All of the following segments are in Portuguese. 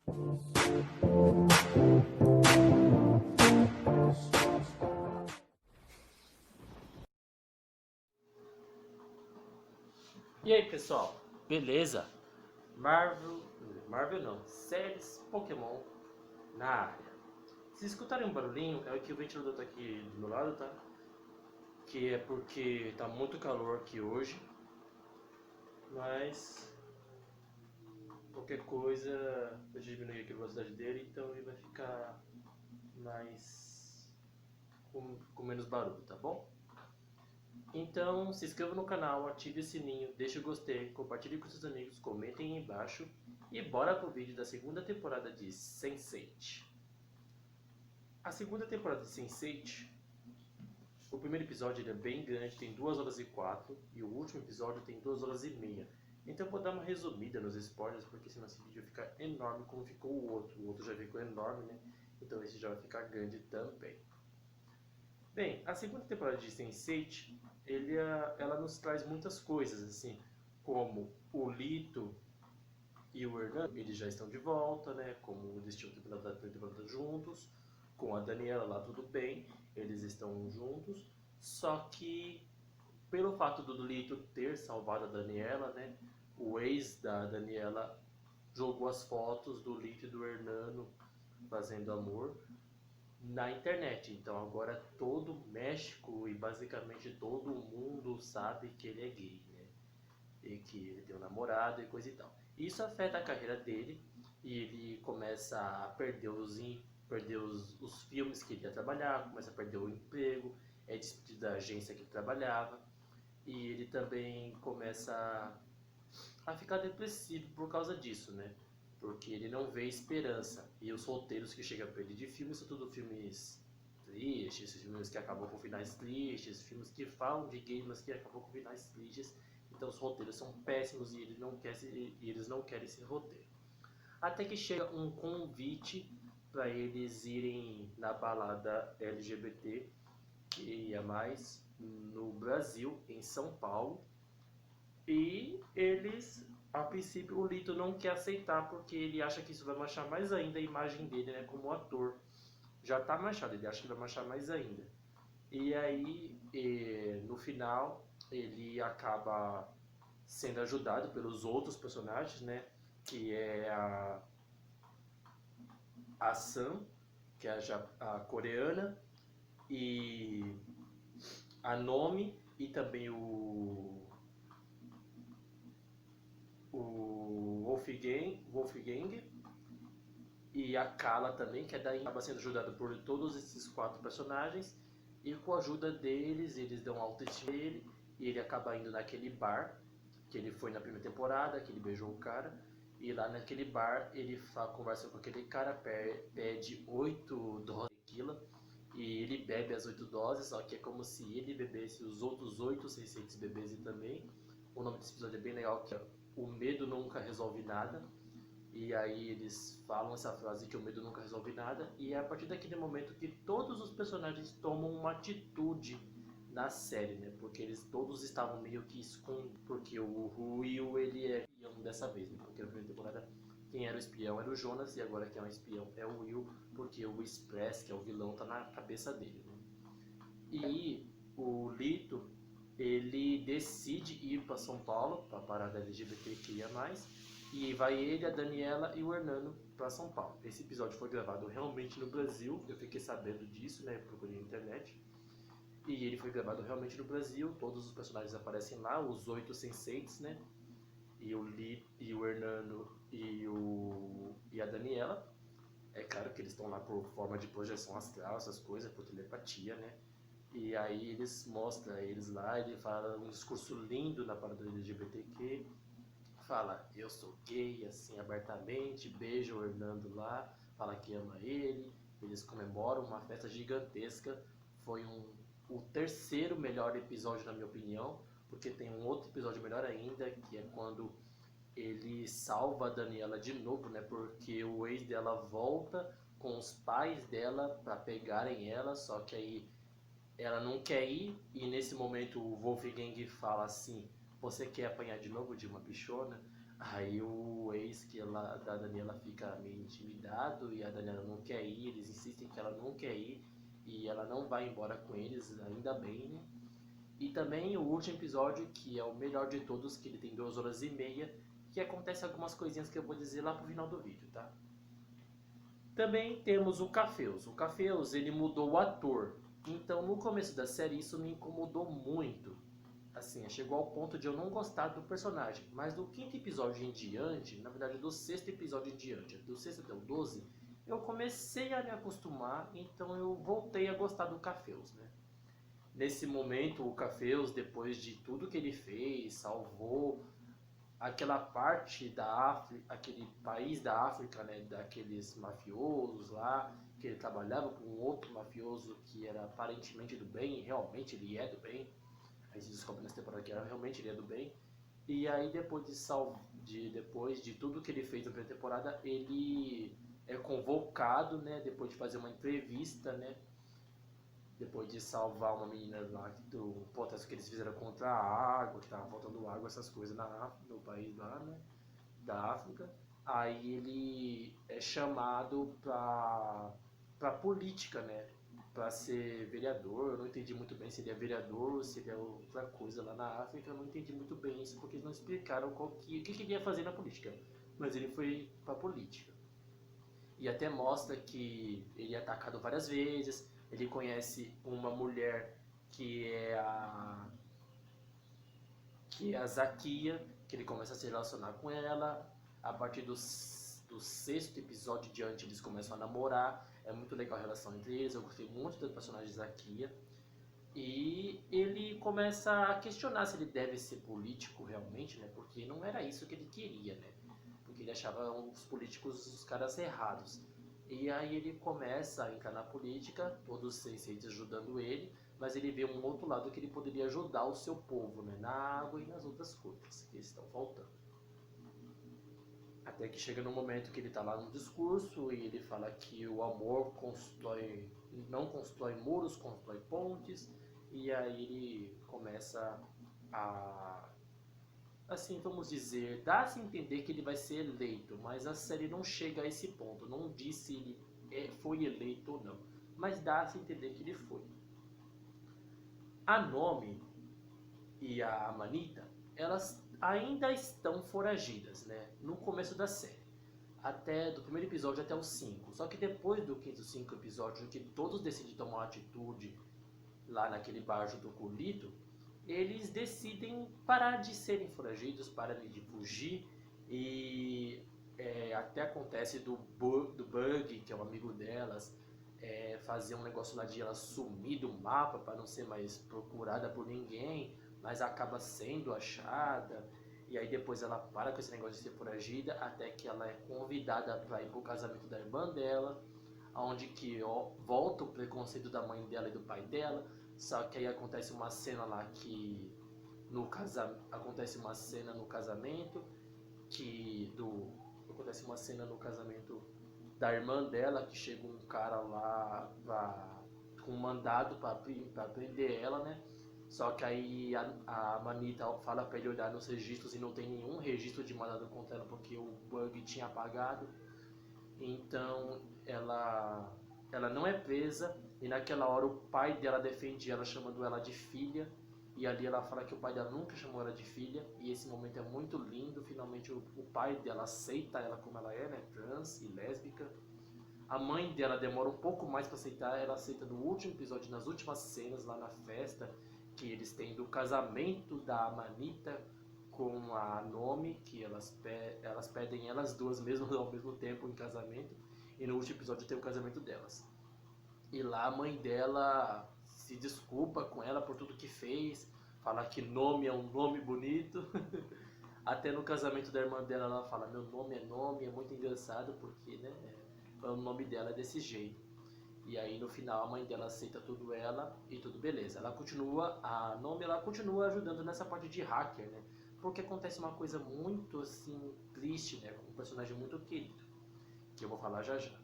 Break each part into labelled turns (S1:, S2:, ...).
S1: E aí pessoal, beleza? Marvel, Marvel não, séries Pokémon na área. Se escutarem um barulhinho, é que o ventilador tá aqui do meu lado, tá? Que é porque tá muito calor aqui hoje, mas qualquer coisa eu diminuir aqui a velocidade dele, então ele vai ficar mais com menos barulho, tá bom? Então se inscreva no canal, ative o sininho, deixe o gostei, compartilhe com seus amigos, comentem aí embaixo e bora pro vídeo da segunda temporada de Sense8. A segunda temporada de Sense8, o primeiro episódio ele é bem grande, tem 2 horas e 4 e o último episódio tem 2 horas e meia. Então eu vou dar uma resumida nos spoilers, porque senão esse vídeo fica enorme como ficou o outro já ficou enorme, né? Então esse já vai ficar grande também. Bem, a segunda temporada de Sense8, ela nos traz muitas coisas, assim, como o Lito e o Hernan, eles já estão de volta, né? Como eles tinham temporada juntos, com a Daniela lá tudo bem, eles estão juntos, só que pelo fato do Lito ter salvado a Daniela, né? O ex da Daniela jogou as fotos do Lito e do Hernano fazendo amor na internet. Então agora todo o México e basicamente todo o mundo sabe que ele é gay, né? E que ele tem um namorado e coisa e tal. Isso afeta a carreira dele e ele começa a perder os filmes que ele ia trabalhar, começa a perder o emprego, é despedido da agência que ele trabalhava e ele também começa a ficar depressivo por causa disso, né? Porque ele não vê esperança. E os roteiros que chegam pra ele de filmes são tudo filmes tristes, filmes que acabam com finais tristes, filmes que falam de gays, mas que acabam com finais tristes. Então os roteiros são péssimos e eles não querem esse roteiro. Até que chega um convite para eles irem na balada LGBT que ia mais no Brasil, em São Paulo, e eles, a princípio, o Lito não quer aceitar porque ele acha que isso vai manchar mais ainda a imagem dele, né, como ator. Já tá manchado, ele acha que vai manchar mais ainda. E aí, no final, ele acaba sendo ajudado pelos outros personagens, né, que é a Sam, que é a coreana, e a Nomi e também o Wolfgang e a Kala também, que é daí acaba sendo ajudado por todos esses 4 personagens. E com a ajuda deles, eles dão autoestima dele e ele acaba indo naquele bar que ele foi na primeira temporada, que ele beijou o cara. E lá naquele bar ele conversa com aquele cara, pede 8 doses de tequila e ele bebe as 8 doses, só que é como se ele bebesse os outros 8 600 bebessem também. O nome desse episódio é bem legal, que é O Medo Nunca Resolve Nada. E aí eles falam essa frase que o medo nunca resolve nada. E é a partir daquele momento que todos os personagens tomam uma atitude na série, né? Porque eles todos estavam meio que escondidos. Porque o Will, ele é espião dessa vez, né? Porque na primeira temporada quem era o espião era o Jonas. E agora quem é o espião é o Will. Porque o Express, que é o vilão, tá na cabeça dele, né? E aí o Lito, ele decide ir para São Paulo, para a parada LGBTQIA+, e vai ele, a Daniela e o Hernando para São Paulo. Esse episódio foi gravado realmente no Brasil, eu fiquei sabendo disso, né, procurei na internet. E ele foi gravado realmente no Brasil, todos os personagens aparecem lá, os 8 senseis, né, e o Lee, e o Hernando e a Daniela. É claro que eles estão lá por forma de projeção astral, essas coisas, por telepatia, né. E aí eles mostram eles lá, ele fala um discurso lindo na parada LGBTQ, fala eu sou gay, assim, abertamente, beija o Hernando lá, fala que ama ele, eles comemoram uma festa gigantesca, foi o terceiro melhor episódio na minha opinião, porque tem um outro episódio melhor ainda, que é quando ele salva a Daniela de novo, né, porque o ex dela volta com os pais dela para pegarem ela, só que aí ela não quer ir e nesse momento o Wolfgang fala assim: você quer apanhar de novo de uma bichona? Aí o ex da Daniela fica meio intimidado e a Daniela não quer ir, eles insistem que ela não quer ir e ela não vai embora com eles, ainda bem, né? E também o último episódio, que é o melhor de todos, que ele tem 2 horas e meia, que acontece algumas coisinhas que eu vou dizer lá pro final do vídeo, tá? Também temos o Cafeus. O Cafeus, ele mudou o ator. Então, no começo da série, isso me incomodou muito. Assim, chegou ao ponto de eu não gostar do personagem. Mas do quinto episódio em diante, na verdade do sexto episódio em diante, do sexto até o 12, eu comecei a me acostumar, então eu voltei a gostar do Cafeus, né? Nesse momento, o Cafeus, depois de tudo que ele fez, salvou aquela parte da África, aquele país da África, né, daqueles mafiosos lá, que ele trabalhava com um outro mafioso que era aparentemente do bem, e realmente ele é do bem. A gente descobre nessa temporada que realmente ele é do bem. E aí depois de tudo que ele fez na primeira temporada, ele é convocado, né, depois de fazer uma entrevista, né, depois de salvar uma menina lá do protesto que eles fizeram contra a água, que tava faltando água, essas coisas no país lá, né, da África. Aí ele é chamado pra política, né, pra ser vereador. Eu não entendi muito bem se ele é vereador ou se ele é outra coisa lá na África. Eu não entendi muito bem isso porque eles não explicaram o que ele ia fazer na política. Mas ele foi pra política. E até mostra que ele é atacado várias vezes. Ele conhece uma mulher que é a Zakia, que ele começa a se relacionar com ela. A partir do sexto episódio diante, eles começam a namorar. É muito legal a relação entre eles. Eu gostei muito do personagem de Zakia. E ele começa a questionar se ele deve ser político realmente, né? Porque não era isso que ele queria, né? Porque ele achava os políticos os caras errados. E aí ele começa a entrar na política, todos os sense ajudando ele, mas ele vê um outro lado que ele poderia ajudar o seu povo, né? Na água e nas outras coisas que estão faltando. Até que chega no momento que ele está lá no discurso e ele fala que o amor não constrói muros, constrói pontes. E aí ele começa a, assim, vamos dizer, dá-se a entender que ele vai ser eleito, mas a série não chega a esse ponto, não diz se ele foi eleito ou não, mas dá-se a entender que ele foi. A Nomi e a Amanita, elas ainda estão foragidas, né, no começo da série. Até do primeiro episódio até o 5. Só que depois do quinto 5 episódio, em que todos decidem tomar uma atitude lá naquele barco do Colito, eles decidem parar de serem foragidos, pararem de fugir. E até acontece do Bug, que é um amigo delas, fazer um negócio lá de ela sumir do mapa para não ser mais procurada por ninguém, mas acaba sendo achada. E aí depois ela para com esse negócio de ser foragida, até que ela é convidada para ir pro casamento da irmã dela, onde que volta o preconceito da mãe dela e do pai dela. Só que aí acontece uma cena lá que acontece uma cena no casamento acontece uma cena no casamento da irmã dela, que chega um cara lá com um mandado para prender ela, né? Só que aí a Manita fala para ele olhar nos registros e não tem nenhum registro de mandado contra ela porque o Bug tinha apagado. Então ela não é presa e naquela hora o pai dela defende ela chamando ela de filha. E ali ela fala que o pai dela nunca chamou ela de filha. E esse momento é muito lindo. Finalmente o pai dela aceita ela como ela é, né? Trans e lésbica. A mãe dela demora um pouco mais para aceitar. Ela aceita no último episódio, nas últimas cenas lá na festa que eles têm do casamento da Amanita com a Nomi, que elas pedem elas duas mesmo ao mesmo tempo em casamento. E no último episódio tem o casamento delas. E lá a mãe dela se desculpa com ela por tudo que fez, fala que nome é um nome bonito. Até no casamento da irmã dela ela fala, meu nome, é muito engraçado porque, né, o nome dela é desse jeito. E aí no final a mãe dela aceita tudo ela e tudo beleza. A Nomi ela continua ajudando nessa parte de hacker, né? Porque acontece uma coisa muito assim triste, né, com um personagem muito querido, que eu vou falar já já.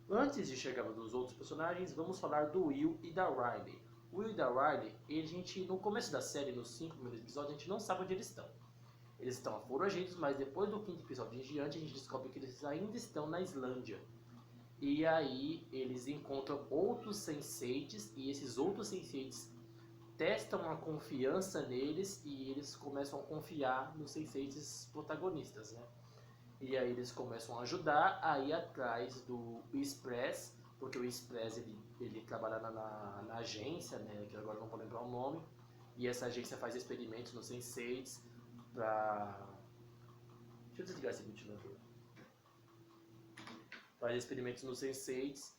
S1: Antes de chegar nos outros personagens, vamos falar do Will e da Riley. O Will e da Riley, no começo da série, nos 5 primeiros episódios, a gente não sabe onde eles estão. Eles estão foragidos, mas depois do quinto episódio em diante, a gente descobre que eles ainda estão na Islândia. E aí eles encontram outros senseis e esses outros senseis testam a confiança neles e eles começam a confiar nos senseis protagonistas, né? E aí eles começam a ajudar a ir atrás do Express, porque o Express ele trabalha na agência, né? Que agora não vou lembrar o nome. E essa agência faz experimentos nos senseis pra... Deixa eu desligar esse ventilador. Faz experimentos nos senseis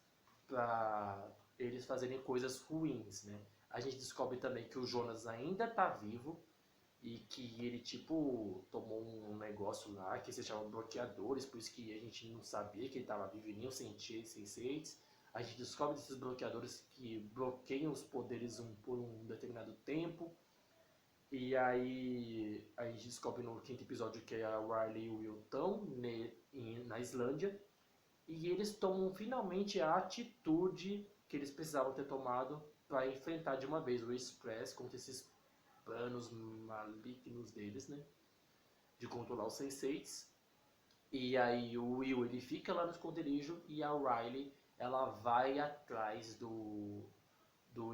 S1: pra eles fazerem coisas ruins, né? A gente descobre também que o Jonas ainda tá vivo e que ele, tipo, tomou um negócio lá que se chama bloqueadores, por isso que a gente não sabia que ele tava vivo e nem os senseis. A gente descobre esses bloqueadores que bloqueiam os poderes por um determinado tempo. E aí a gente descobre no quinto episódio que a Riley e o Will estão na Islândia. E eles tomam finalmente a atitude que eles precisavam ter tomado para enfrentar de uma vez o Express contra esses planos malignos deles, né? De controlar os senseis. E aí o Will ele fica lá no esconderijo e a Riley ela vai atrás do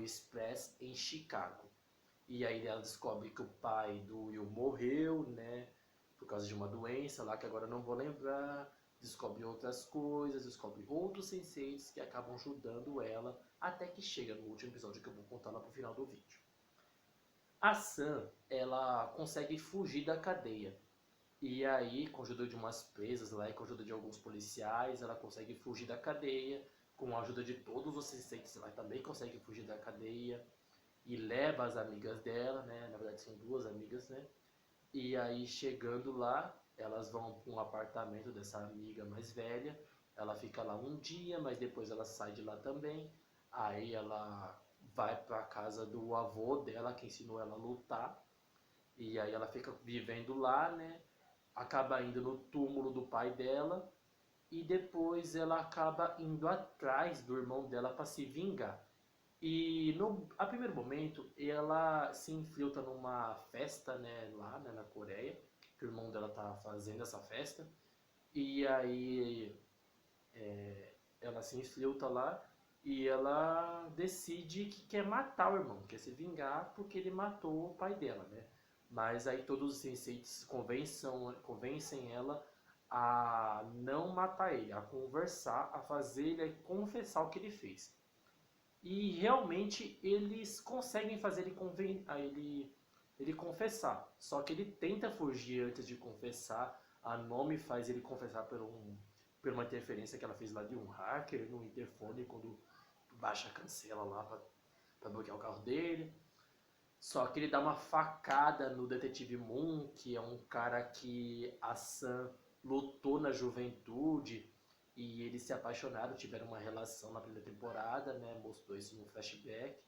S1: Express em Chicago. E aí ela descobre que o pai do Will morreu, né? Por causa de uma doença lá que agora eu não vou lembrar. Descobre outras coisas, descobre outros senseis que acabam ajudando ela até que chega no último episódio que eu vou contar lá pro final do vídeo. A Sam, ela consegue fugir da cadeia. E aí, com a ajuda de umas presas lá e com a ajuda de alguns policiais, ela consegue fugir da cadeia. Com a ajuda de todos os senseis, ela também consegue fugir da cadeia. E leva as amigas dela, né? Na verdade são duas amigas, né? E aí chegando lá, elas vão para um apartamento dessa amiga mais velha. Ela fica lá um dia, mas depois ela sai de lá também. Aí ela vai para a casa do avô dela, que ensinou ela a lutar. E aí ela fica vivendo lá, né? Acaba indo no túmulo do pai dela. E depois ela acaba indo atrás do irmão dela para se vingar. E a primeiro momento ela se infiltra numa festa, né, lá, né, na Coreia, que o irmão dela tá fazendo essa festa. E aí ela se infiltra lá e ela decide que quer matar o irmão, quer se vingar porque ele matou o pai dela, né? Mas aí todos os senseis convencem ela a não matar ele, a conversar, a fazer ele confessar o que ele fez. E realmente eles conseguem fazer ele confessar. Só que ele tenta fugir antes de confessar. A Nomi faz ele confessar por uma interferência que ela fez lá de um hacker no interfone quando baixa a cancela lá para bloquear o carro dele. Só que ele dá uma facada no Detetive Moon, que é um cara que a Sam lutou na juventude e eles se apaixonaram, tiveram uma relação na primeira temporada, né? Mostrou isso no flashback.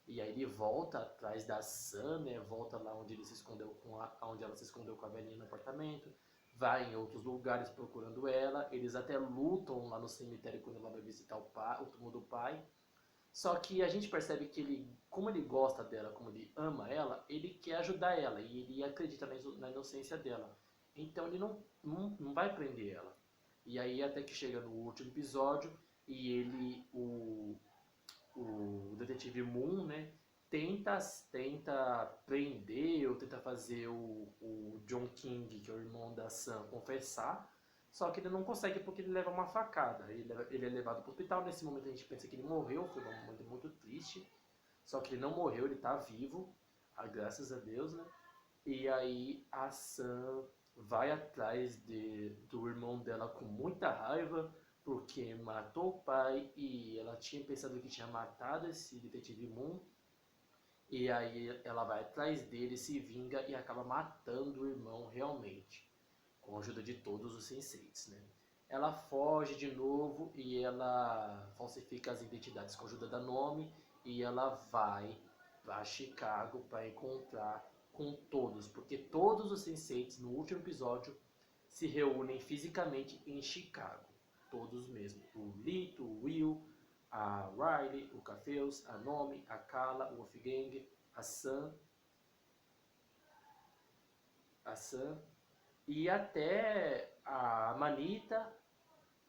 S1: E aí ele volta atrás da Sam, né? Volta lá onde ele se escondeu onde ela se escondeu com a velhinha no apartamento. Vai em outros lugares procurando ela. Eles até lutam lá no cemitério quando ela vai visitar o túmulo do pai. Só que a gente percebe que ele, como ele gosta dela, como ele ama ela, ele quer ajudar ela e ele acredita na inocência dela. Então ele não vai prender ela. E aí até que chega no último episódio e ele, o detetive Moon, né, tenta prender ou tenta fazer o John King, que é o irmão da Sam, confessar. Só que ele não consegue porque ele leva uma facada. Ele é levado para o hospital. Nesse momento a gente pensa que ele morreu. Foi um momento muito triste. Só que ele não morreu, ele está vivo. Graças a Deus, né? E aí a Sam vai atrás do irmão dela com muita raiva. Porque matou o pai e ela tinha pensado que tinha matado esse detetive Moon. E aí ela vai atrás dele, se vinga e acaba matando o irmão realmente, com a ajuda de todos os senseis, né? Ela foge de novo e ela falsifica as identidades com a ajuda da Nomi e ela vai para Chicago para encontrar com todos, porque todos os senseis no último episódio se reúnem fisicamente em Chicago, todos mesmo, o Lito, o Will, a Riley, o Cafeus, a Nomi, a Kala, o Wolfgang, a Sam, e até a Manita,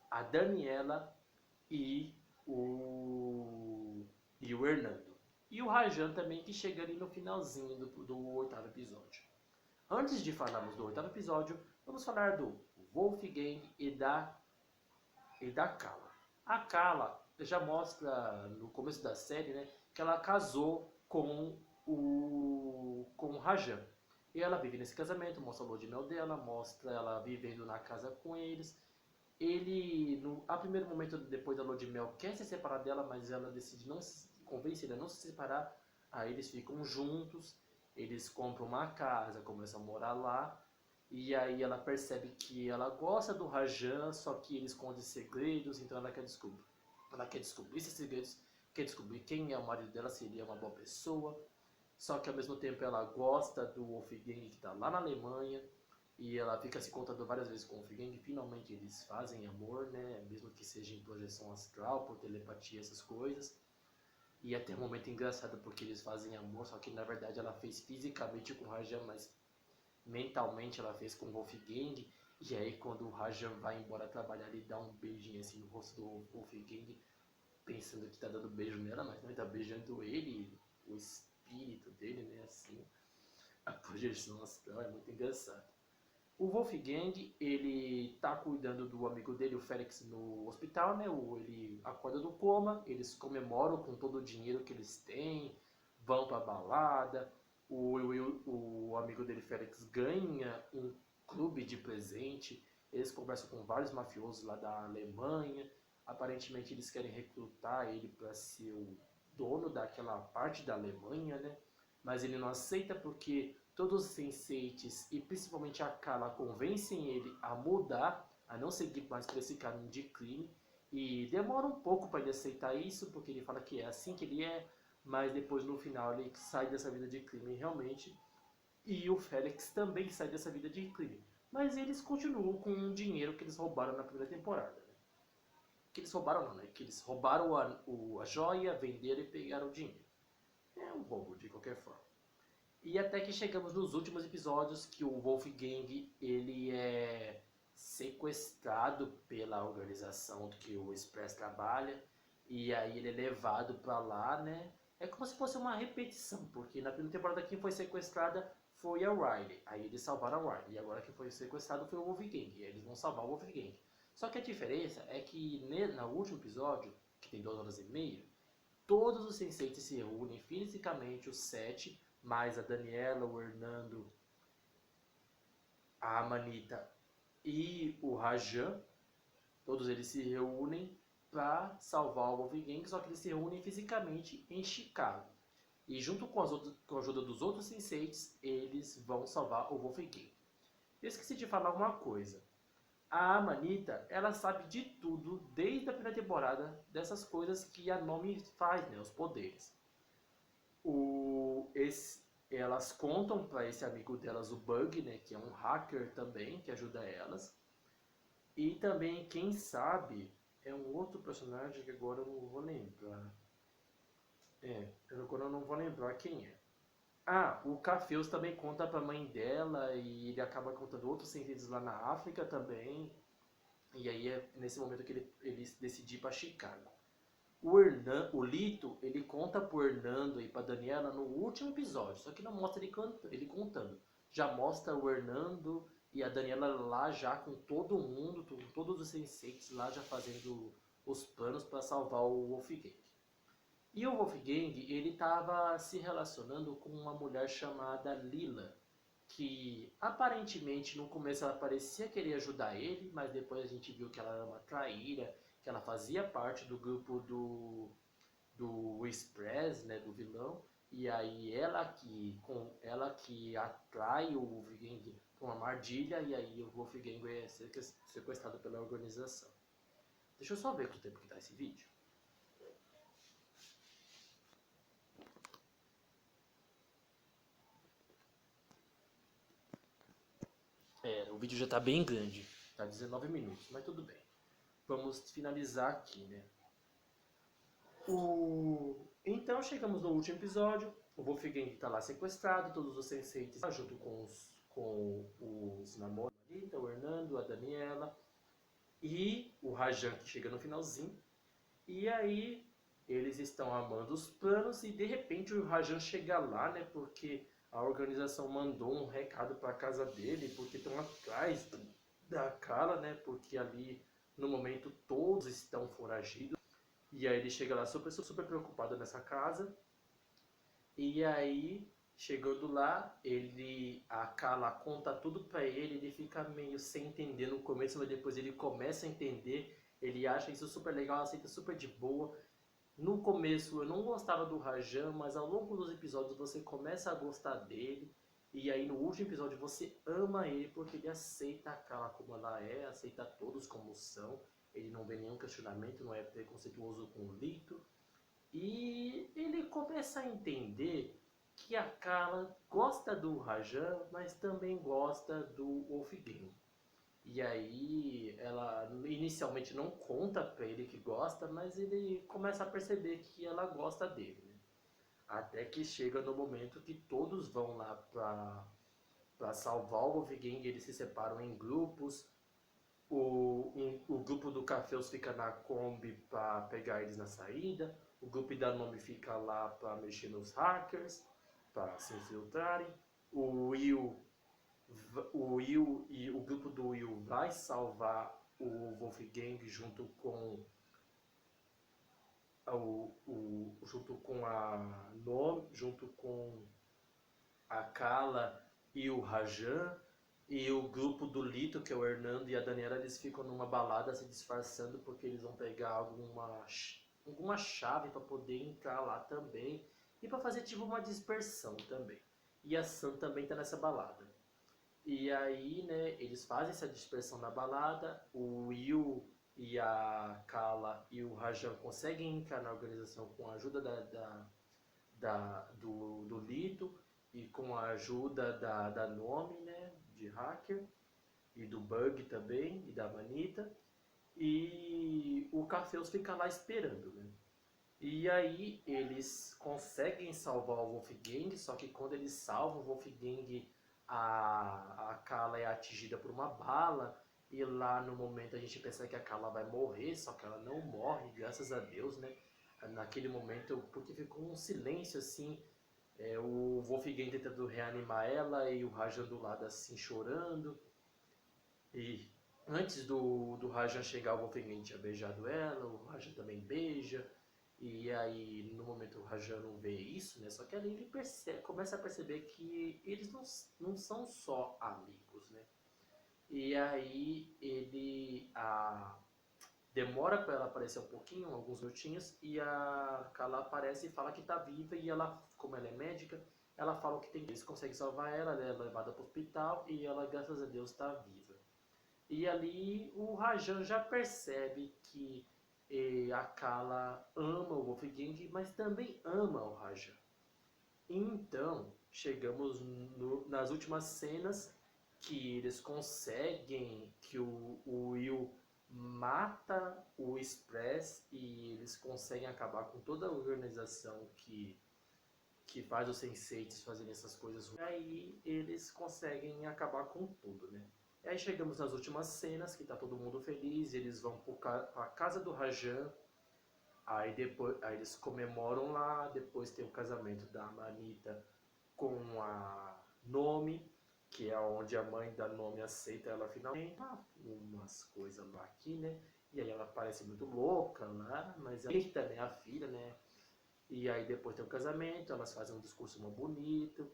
S1: a Daniela e o Hernando. E o Rajan também, que chega ali no finalzinho do oitavo episódio. Antes de falarmos do oitavo episódio, vamos falar do Wolfgang e da Kala. A Kala já mostra no começo da série, né, que ela casou com o Rajan. E ela vive nesse casamento, mostra a lua de mel dela, mostra ela vivendo na casa com eles. Ele, a primeiro momento depois da lua de mel, quer se separar dela, mas ela decide convence ele a não se separar. Aí eles ficam juntos, eles compram uma casa, começam a morar lá. E aí ela percebe que ela gosta do Rajan, só que ele esconde segredos, então ela quer descobrir. Ela quer descobrir esses segredos, quer descobrir quem é o marido dela, se ele é uma boa pessoa. Só que ao mesmo tempo ela gosta do Wolfgang, que está lá na Alemanha. E ela fica se contando várias vezes com o Wolfgang. Finalmente eles fazem amor, né? Mesmo que seja em projeção astral, por telepatia, essas coisas. E até um momento engraçado porque eles fazem amor, só que na verdade ela fez fisicamente com o Rajan, mas mentalmente ela fez com o Wolfgang. E aí quando o Rajan vai embora trabalhar, ele dá um beijinho assim no rosto do Wolfgang, pensando que tá dando beijo nela, mas não, ele tá beijando ele, o espírito dele, né, assim. A projeção astral é muito engraçado. O Wolfgang, ele tá cuidando do amigo dele, o Félix, no hospital, né? Ele acorda do coma, eles comemoram com todo o dinheiro que eles têm, vão pra balada. O amigo dele, Félix, ganha um clube de presente. Eles conversam com vários mafiosos lá da Alemanha. Aparentemente eles querem recrutar ele para ser o dono daquela parte da Alemanha, né? Mas ele não aceita porque todos os Senseis e principalmente a Kala convencem ele a mudar, a não seguir mais por esse caminho de crime. E demora um pouco para ele aceitar isso, porque ele fala que é assim que ele é, mas depois no final ele sai dessa vida de crime realmente. E o Félix também sai dessa vida de crime. Mas eles continuam com o dinheiro que eles roubaram na primeira temporada. Né? Que eles roubaram não, né? Que eles roubaram a joia, venderam e pegaram o dinheiro. É um roubo de qualquer forma. E até que chegamos nos últimos episódios que o Wolfgang ele é sequestrado pela organização que o Express trabalha e aí ele é levado para lá, né? É como se fosse uma repetição, porque na primeira temporada quem foi sequestrada foi a Riley. Aí eles salvaram a Riley. E agora quem foi sequestrado foi o Wolfgang. E aí eles vão salvar o Wolfgang. Só que a diferença é que no último episódio, que tem 2 horas e meia, todos os Senseis se reúnem fisicamente, os 7, mais a Daniela, o Hernando, a Amanita e o Rajan. Todos eles se reúnem para salvar o Wolfgang, só que eles se reúnem fisicamente em Chicago. E junto com a ajuda dos outros Senseis, eles vão salvar o Wolfgang. Eu esqueci de falar uma coisa. A Amanita, ela sabe de tudo, desde a primeira temporada, dessas coisas que a Nomi faz, né, os poderes. Elas contam para esse amigo delas, o Bug, né, que é um hacker também, que ajuda elas. E também, quem sabe, é um outro personagem que agora eu não vou lembrar. Agora eu não vou lembrar quem é. Ah, o Cafeus também conta pra mãe dela e ele acaba contando outros sentidos lá na África também. E aí é nesse momento que ele decide ir pra Chicago. O Lito, ele conta pro Hernando e pra Daniela no último episódio, só que não mostra ele contando. Já mostra o Hernando e a Daniela lá já com todo mundo, com todos os senseis lá já fazendo os planos para salvar o Wolfgang. E o Wolfgang, ele estava se relacionando com uma mulher chamada Lila, que aparentemente no começo ela parecia querer ajudar ele, mas depois a gente viu que ela era uma traíra, que ela fazia parte do grupo do Express, né, do vilão, e aí ela que atrai o Wolfgang para uma armadilha, e aí o Wolfgang é sequestrado pela organização. Deixa eu só ver quanto tempo que tá esse vídeo. O vídeo já tá bem grande, tá 19 minutos, mas tudo bem. Vamos finalizar aqui, né? Então chegamos no último episódio. O Wolfgang está lá sequestrado, todos os senseis junto com com os namorados, o Hernando, a Daniela e o Rajan, que chega no finalzinho. E aí eles estão amando os planos e de repente o Rajan chega lá, né? Porque a organização mandou um recado para casa dele, porque estão atrás da Carla, né? Porque ali no momento todos estão foragidos. E aí ele chega lá super preocupado nessa casa. E aí, chegando lá, a Carla conta tudo pra ele, ele fica meio sem entender no começo, mas depois ele começa a entender, ele acha isso super legal, aceita super de boa. No começo eu não gostava do Rajan, mas ao longo dos episódios você começa a gostar dele. E aí no último episódio você ama ele porque ele aceita a Carla como ela é, aceita todos como são. Ele não vê nenhum questionamento, não é preconceituoso com o Lito. E ele começa a entender que a Carla gosta do Rajan, mas também gosta do Wolfgang. E aí ela inicialmente não conta pra ele que gosta, mas ele começa a perceber que ela gosta dele, né? Até que chega no momento que todos vão lá pra salvar o Wolfgang, eles se separam em grupos. O grupo do Cafeus fica na Kombi para pegar eles na saída. O grupo da Nome fica lá para mexer nos hackers, para se infiltrarem. O Will, e o grupo do Will vai salvar o Wolfgang junto com junto com a Nome, junto com a Carla e o Rajan. E o grupo do Lito, que é o Hernando e a Daniela, eles ficam numa balada se disfarçando porque eles vão pegar alguma chave para poder entrar lá também e para fazer tipo uma dispersão também. E a Sam também tá nessa balada. E aí, né, eles fazem essa dispersão na balada, o Will e a Carla e o Rajan conseguem entrar na organização com a ajuda do Lito e com a ajuda da Nomi, né, de hacker, e do Bug também, e da Manita. E o Cafeus fica lá esperando, né? E aí eles conseguem salvar o Wolfgang, só que quando eles salvam o Wolfgang, a Carla é atingida por uma bala. E lá no momento a gente pensa que a Carla vai morrer, só que ela não morre, graças a Deus, né? Naquele momento, porque ficou um silêncio assim, o Wolfgang tentando reanimar ela e o Rajan do lado assim chorando. E antes do Rajan chegar, o Wolfgang tinha beijado ela, o Rajan também beija. E aí, no momento, o Rajan não vê isso, né? Só que ali ele começa a perceber que eles não são só amigos, né? E aí demora para ela aparecer um pouquinho, alguns minutinhos, e a Carla aparece e fala que tá viva, e ela, como ela é médica, ela fala que eles conseguem salvar ela é levada para o hospital, e ela, graças a Deus, está viva. E ali o Rajan já percebe que a Carla ama o Wolfgang, mas também ama o Rajan. Então, chegamos nas últimas cenas que eles conseguem, que o Will mata o Express e eles conseguem acabar com toda a organização que faz os Senseis fazerem essas coisas. E aí eles conseguem acabar com tudo, né? E aí chegamos nas últimas cenas, que tá todo mundo feliz, eles vão pra casa do Rajan, aí eles comemoram lá, depois tem o casamento da Manita com a Nomi, que é onde a mãe da Nomi aceita ela finalmente, umas coisas lá aqui, né? E aí ela parece muito louca lá, mas ela também é a filha, né? E aí depois tem o casamento, elas fazem um discurso muito bonito,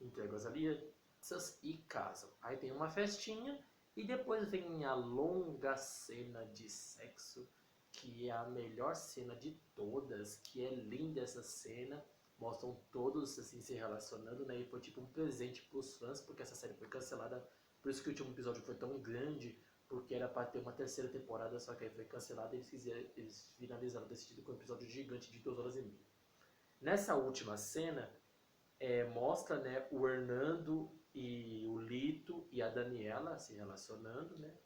S1: entregam as alianças e casam. Aí tem uma festinha e depois vem a longa cena de sexo, que é a melhor cena de todas, que é linda essa cena. Mostram todos assim se relacionando, né? E foi tipo um presente para os fãs, porque essa série foi cancelada. Por isso que o último episódio foi tão grande, porque era para ter uma terceira temporada, só que aí foi cancelada e eles finalizaram decidido com um episódio gigante de 2 horas e meia. Nessa última cena, mostra, né, o Hernando e o Lito e a Daniela se relacionando, né?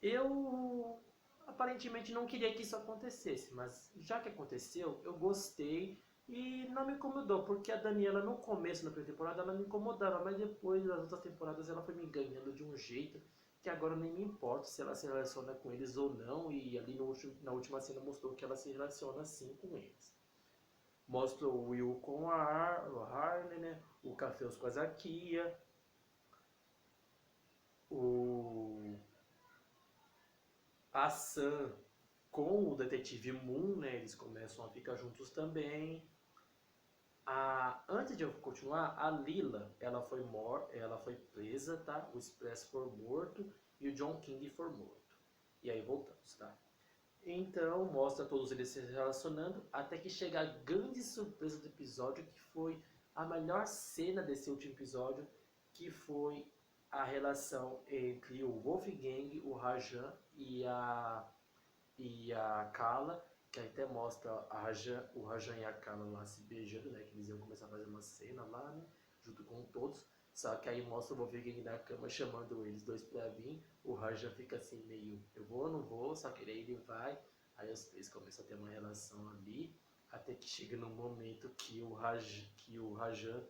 S1: Eu aparentemente não queria que isso acontecesse, mas já que aconteceu, eu gostei E não me incomodou, porque a Daniela no começo, na primeira temporada, ela me incomodava, mas depois das outras temporadas ela foi me ganhando de um jeito que agora nem me importa se ela se relaciona com eles ou não, e ali no na última cena mostrou que ela se relaciona sim com eles. Mostra o Will com a Harley, né? O Cafeus com a Zakia, a Sam com o detetive Moon, né? Eles começam a ficar juntos também. Antes de eu continuar, a Lila, ela foi presa, tá? O Express foi morto e o John King foi morto. E aí voltamos, tá? Então mostra todos eles se relacionando até que chega a grande surpresa do episódio, que foi a melhor cena desse último episódio, que foi a relação entre o Wolfgang, o Rajan e a Kala, que até mostra o Rajan e a Kala lá se beijando, né? Que eles iam começar a fazer uma cena lá, né? Junto com todos. Só que aí mostra o Wolfgang na cama chamando eles dois pra vir. O Rajan fica assim meio, eu vou ou não vou, só que aí ele vai. Aí os três começam a ter uma relação ali. Até que chega num momento que o Rajan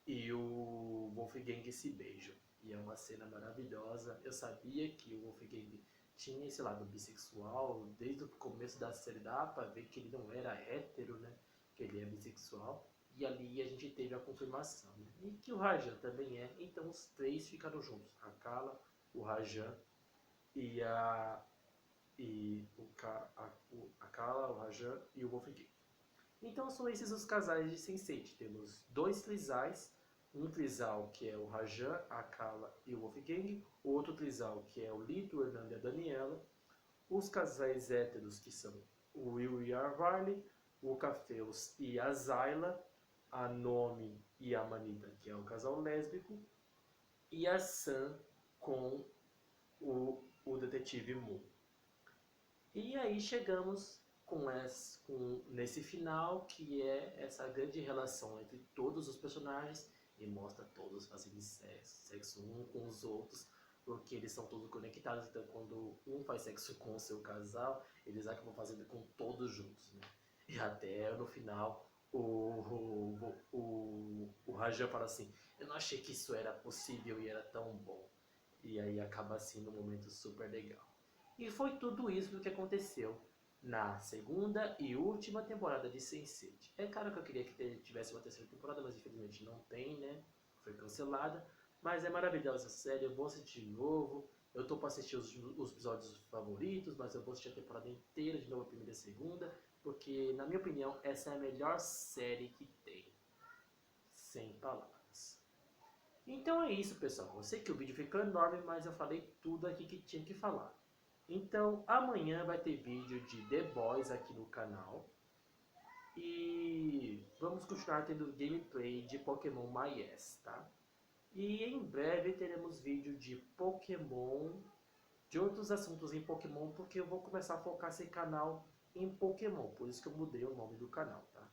S1: e o Wolfgang se beijam. E é uma cena maravilhosa. Eu sabia que o Wolfgang tinha esse lado bissexual, desde o começo da série dá pra ver que ele não era hétero, né? Que ele é bissexual. E ali a gente teve a confirmação. Né? E que o Rajan também é. Então os três ficaram juntos. A Kala, o Rajan e a Kala, o Rajan e o Wolfgang. Então são esses os casais de Sense8. Temos dois trisais, um trisal que é o Rajan, a Kala e o Wolfgang, o outro trisal que é o Lito, o Hernando e a Daniela, os casais héteros que são o Will e a Riley, o Cafeus e a Zayla, a Nomi e a Manita, que é o casal lésbico, e a Sam com o detetive Moon. E aí chegamos nesse final, que é essa grande relação entre todos os personagens, e mostra todos fazendo sexo um com os outros, porque eles são todos conectados, então quando um faz sexo com o seu casal, eles acabam fazendo com todos juntos, né? E até no final o Rajan fala assim, eu não achei que isso era possível e era tão bom. E aí acaba sendo um momento super legal. E foi tudo isso que aconteceu na segunda e última temporada de Sense8. É claro que eu queria que tivesse uma terceira temporada, mas infelizmente não tem, né? Foi cancelada. Mas é maravilhosa a série, eu vou assistir de novo. Eu tô para assistir os episódios favoritos, mas eu vou assistir a temporada inteira de novo, a primeira e a segunda, porque, na minha opinião, essa é a melhor série que tem. Sem palavras. Então é isso, pessoal. Eu sei que o vídeo ficou enorme, mas eu falei tudo aqui que tinha que falar. Então amanhã vai ter vídeo de The Boys aqui no canal. E vamos continuar tendo gameplay de Pokémon MyEs, tá? E em breve teremos vídeo de Pokémon, de outros assuntos em Pokémon, porque eu vou começar a focar esse canal em Pokémon, por isso que eu mudei o nome do canal, tá?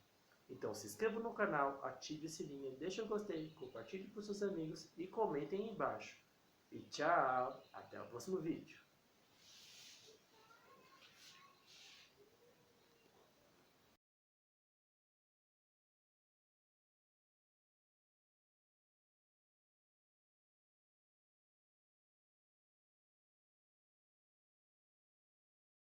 S1: Então se inscreva no canal, ative o sininho, deixa o gostei, compartilhe com seus amigos e comentem aí embaixo. E tchau, até o próximo vídeo.